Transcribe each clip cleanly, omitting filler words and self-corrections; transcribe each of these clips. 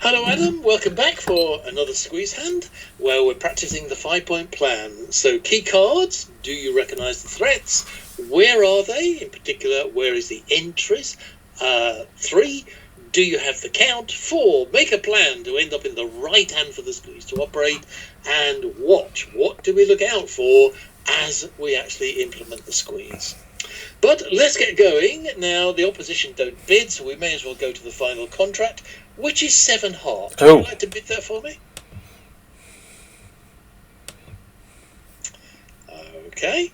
Hello Adam, welcome back for another squeeze hand where we're practicing the 5-point plan. So key cards, do you recognise the threats? Where are they? In particular, where is the entries? 3, do you have the count? 4, make a plan to end up in the right hand for the squeeze to operate. And what do we look out for as we actually implement the squeeze? But let's get going. Now, the opposition don't bid, so we may as well go to the final contract, which is 7 hearts. Would you like to bid that for me? Okay.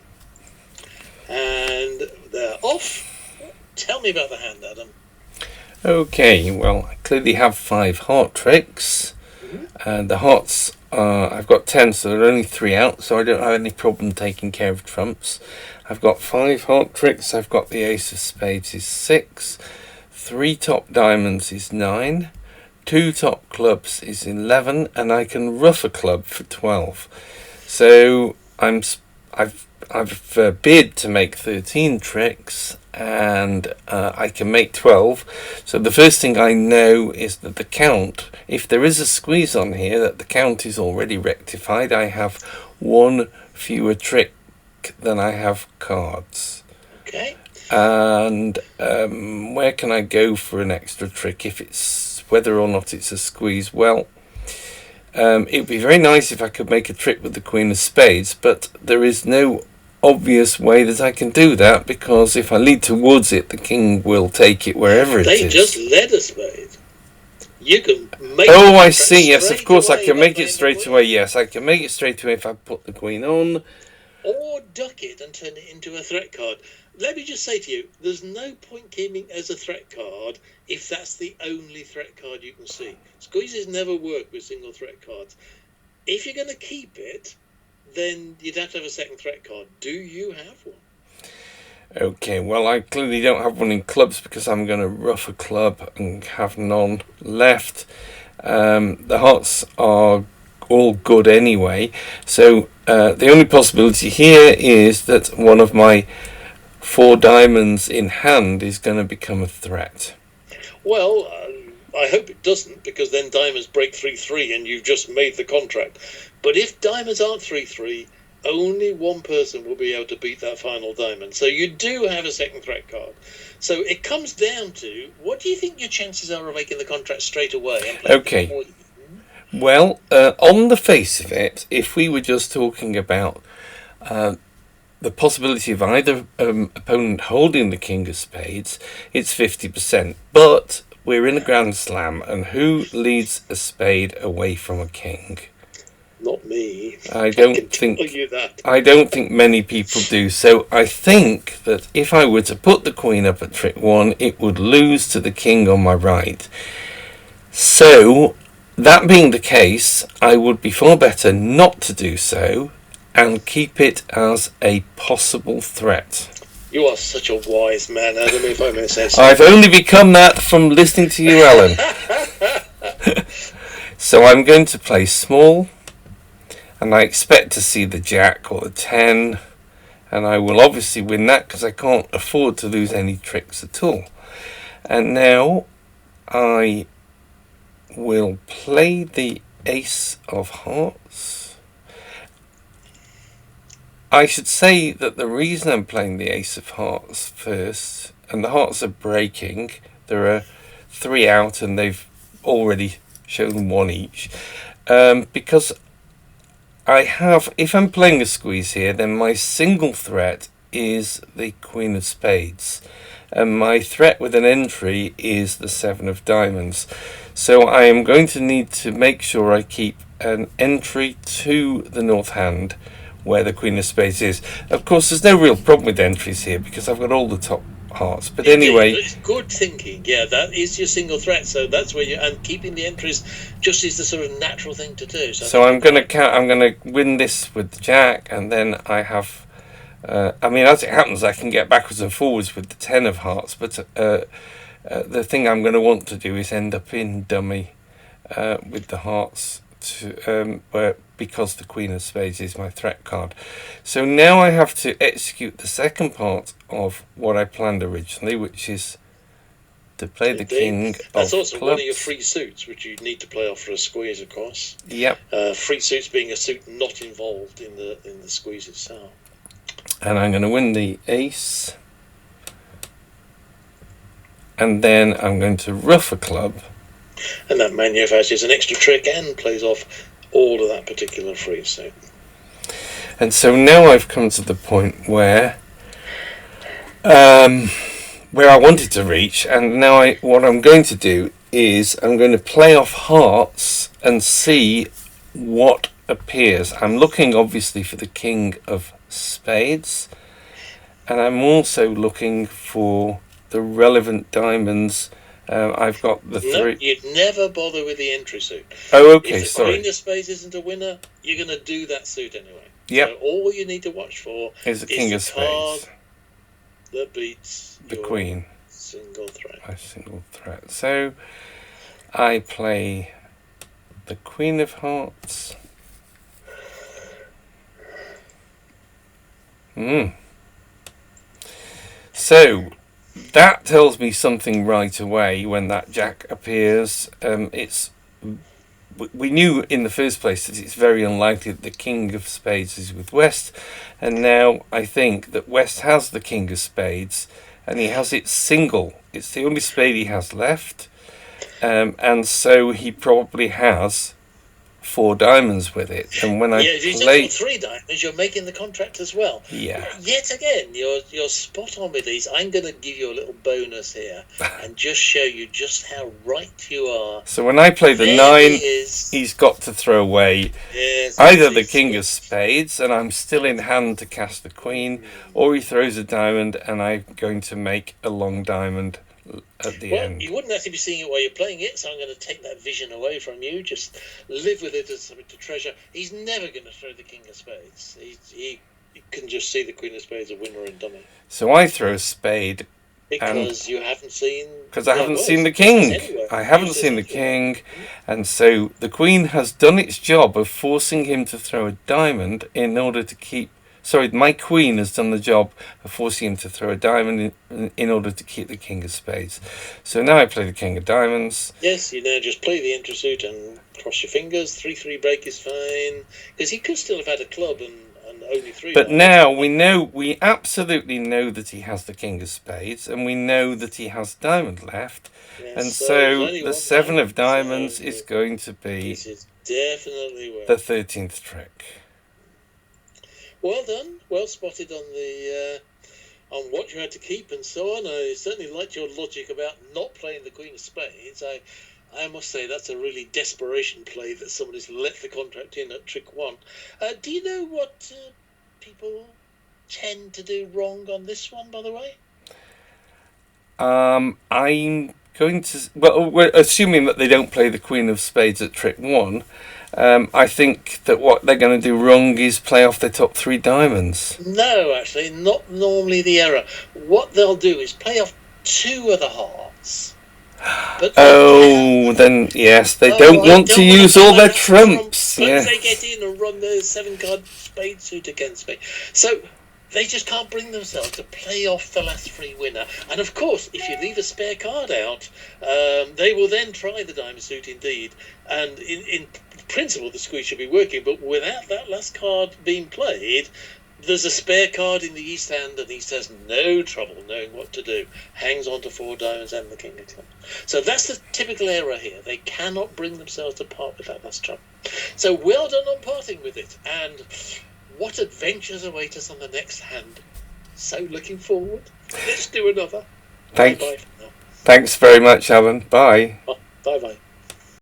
And they're off. Tell me about the hand, Adam. Okay, well, I clearly have 5 heart tricks. And the hearts are, I've got 10, so there are only 3 out, so I don't have any problem taking care of trumps. I've got 5 heart tricks. I've got the ace of spades is 6. 3 top diamonds is 9, 2 top clubs is 11, and I can ruff a club for 12. So I've bid to make 13 tricks, and I can make 12. So the first thing I know is that the count, if there is a squeeze on here, that the count is already rectified. I have 1 fewer trick than I have cards. Okay. And where can I go for an extra trick if it's whether or not it's a squeeze? Well, it would be very nice if I could make a trick with the Queen of Spades, but there is no obvious way that I can do that, because if I lead towards it, the king will take it wherever it is. They just led a spade. You can make Oh, I see. Yes, of course I can make it straight away. Yes, I can make it straight away if I put the queen on. Or duck it and turn it into a threat card. Let me just say to you, there's no point keeping it as a threat card if that's the only threat card you can see. Squeezes never work with single threat cards. If you're going to keep it, then you'd have to have a second threat card. Do you have one? Okay, well, I clearly don't have one in clubs because I'm going to ruff a club and have none left. The hearts are all good anyway, so the only possibility here is that one of my 4 diamonds in hand is going to become a threat. Well, I hope it doesn't, because then diamonds break 3-3 and you've just made the contract. But if diamonds aren't 3-3, only one person will be able to beat that final diamond. So you do have a second threat card. So it comes down to, what do you think your chances are of making the contract straight away? Okay. Well, on the face of it, if we were just talking about the possibility of either opponent holding the King of Spades, it's 50%. But we're in a Grand Slam, and who leads a spade away from a king? Not me. I don't think many people do. So I think that if I were to put the queen up at trick 1, it would lose to the king on my right. So that being the case, I would be far better not to do so and keep it as a possible threat. You are such a wise man, Adam, if I may say so. I've only become that from listening to you, Alan. So I'm going to play small, and I expect to see the jack or the 10, and I will obviously win that because I can't afford to lose any tricks at all. And now I will play the ace of hearts. I should say that the reason I'm playing the ace of hearts first, and the hearts are breaking, there are 3 out and they've already shown 1 each, because I have, if I'm playing a squeeze here, then my single threat is the Queen of Spades, and my threat with an entry is the 7 of diamonds. So I am going to need to make sure I keep an entry to the north hand where the Queen of Spades is. Of course, there's no real problem with entries here because I've got all the top hearts. But anyway, it's good thinking. Yeah, that is your single threat. So that's where and keeping the entries just is the sort of natural thing to do. So I'm going to win this with the jack, and then I have. I mean, as it happens, I can get backwards and forwards with the 10 of hearts. But the thing I'm going to want to do is end up in dummy with the hearts. Because the Queen of Spades is my threat card. So now I have to execute the second part of what I planned originally, which is to play the Indeed. king That's of also clubs. one of your free suits, which you need to play off for a squeeze, of course. Yep. Free suits being a suit not involved in the squeeze itself. And I'm going to win the ace. And then I'm going to ruff a club. And that manufactures an extra trick and plays off all of that particular free suit. And so now I've come to the point where I wanted to reach, and now what I'm going to do is I'm going to play off hearts and see what appears. I'm looking obviously for the king of spades, and I'm also looking for the relevant diamonds. I've got the three. You'd never bother with the entry suit. Oh, okay, if the sorry. Queen of Spades isn't a winner, you're going to do that suit anyway. Yep. So all you need to watch for Is the king of spades that beats the your queen. Single threat. My single threat. So I play the Queen of Hearts. So that tells me something right away when that jack appears. We knew in the first place that it's very unlikely that the king of spades is with West, and now I think that West has the king of spades, and he has it single. It's the only spade he has left, and so he probably has 4 diamonds with it. And when if you play just 3 diamonds, you're making the contract as well. Yeah. Yet again, you're spot on with these. I'm going to give you a little bonus here and just show you just how right you are. So when I play the 9, he's got to throw away either the king of spades, and I'm still in hand to cast the queen, or he throws a diamond, and I'm going to make a long diamond at the end. You wouldn't actually be seeing it while you're playing it, so I'm going to take that vision away from you. Just live with it as something to treasure. He's never going to throw the king of spades. He can just see the queen of spades a winner and dummy. So I throw a spade. Because you haven't seen... Because I haven't seen the king. I haven't seen the king. And so the queen has done its job of forcing him to throw a diamond in order to keep... Sorry, my queen has done the job of forcing him to throw a diamond in order to keep the king of spades. So now I play the king of diamonds. Yes, you now just play the entry suit and cross your fingers. 3-3 break is fine. Because he could still have had a club and only 3. But now we absolutely know that he has the king of spades, and we know that he has diamond left. Yes, and so the 7 of diamonds is going to be this is definitely the 13th trick. Well done, well spotted on the on what you had to keep and so on. I certainly liked your logic about not playing the queen of spades. I must say that's a really desperation play that somebody's let the contract in at trick 1. Do you know what people tend to do wrong on this one, by the way? I'm going to... Well, we're assuming that they don't play the queen of spades at trick 1. I think that what they're going to do wrong is play off their top 3 diamonds. No, actually, not normally the error. What they'll do is play off 2 of the hearts. But then yes, they don't want to use all their trumps. Yes. They get in and run their 7-card spade suit against me. So they just can't bring themselves to play off the last free winner. And of course, if you leave a spare card out, they will then try the diamond suit indeed. And in principle, the squeeze should be working. But without that last card being played, there's a spare card in the East hand, and East has no trouble knowing what to do. Hangs on to 4 diamonds and the king of clubs. So that's the typical error here. They cannot bring themselves to part with that last trump. So well done on parting with it. And what adventures await us on the next hand. So looking forward. Let's do another. Thanks very much, Alan. Bye. Bye-bye.